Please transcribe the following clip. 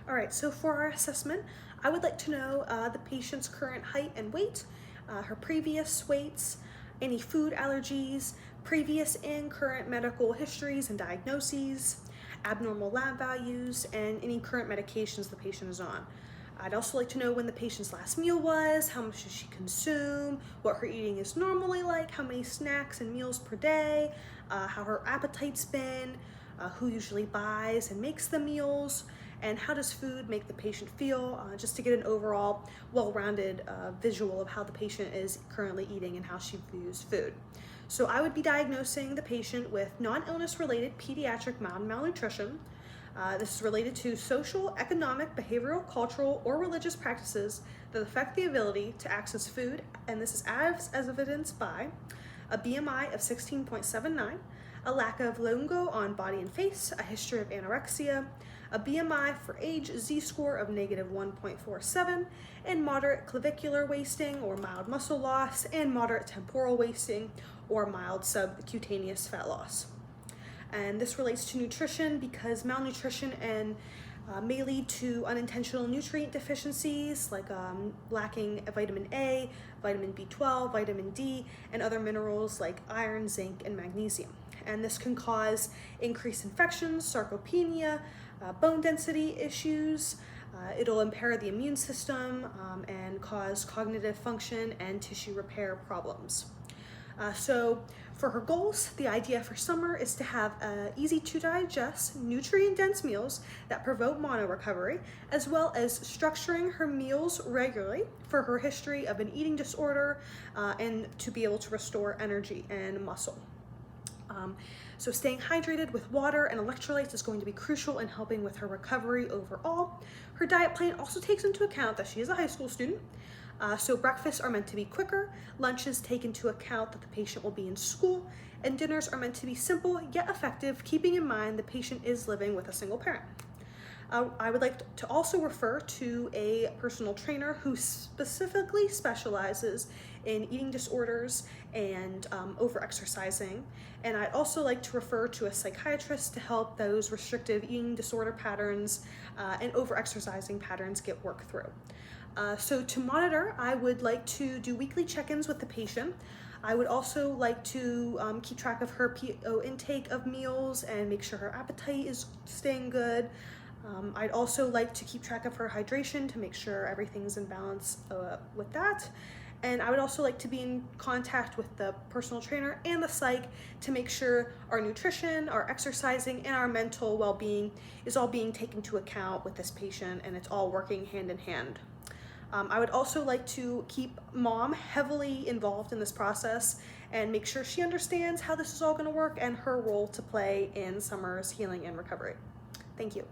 All right, so for our assessment, I would like to know the patient's current height and weight, her previous weights, any food allergies, previous and current medical histories and diagnoses, abnormal lab values, and any current medications the patient is on. I'd also like to know when the patient's last meal was, how much does she consume, what her eating is normally like, how many snacks and meals per day, how her appetite's been, who usually buys and makes the meals, and how does food make the patient feel, just to get an overall well-rounded visual of how the patient is currently eating and how she views food. So I would be diagnosing the patient with non-illness related pediatric mild malnutrition. This is related to social, economic, behavioral, cultural, or religious practices that affect the ability to access food, and this is as evidenced by a BMI of 16.79, a lack of longo on body and face, a history of anorexia, a BMI for age Z-score of -1.47, and moderate clavicular wasting or mild muscle loss, and moderate temporal wasting or mild subcutaneous fat loss. And this relates to nutrition because malnutrition may lead to unintentional nutrient deficiencies like lacking vitamin A, vitamin B12, vitamin D, and other minerals like iron, zinc, and magnesium. And this can cause increased infections, sarcopenia, bone density issues. It'll impair the immune system and cause cognitive function and tissue repair problems. So for her goals, the idea for summer is to have easy to digest, nutrient-dense meals that promote mono recovery, as well as structuring her meals regularly for her history of an eating disorder and to be able to restore energy and muscle. So staying hydrated with water and electrolytes is going to be crucial in helping with her recovery overall. Her diet plan also takes into account that she is a high school student. So breakfasts are meant to be quicker, lunches take into account that the patient will be in school, and dinners are meant to be simple yet effective, keeping in mind the patient is living with a single parent. I would like to also refer to a personal trainer who specifically specializes in eating disorders and over-exercising. And I'd also like to refer to a psychiatrist to help those restrictive eating disorder patterns and over-exercising patterns get worked through. So to monitor, I would like to do weekly check-ins with the patient. I would also like to keep track of her PO intake of meals and make sure her appetite is staying good. I'd also like to keep track of her hydration to make sure everything's in balance with that. And I would also like to be in contact with the personal trainer and the psych to make sure our nutrition, our exercising, and our mental well-being is all being taken into account with this patient, and it's all working hand in hand. I would also like to keep mom heavily involved in this process and make sure she understands how this is all going to work and her role to play in Summer's healing and recovery. Thank you.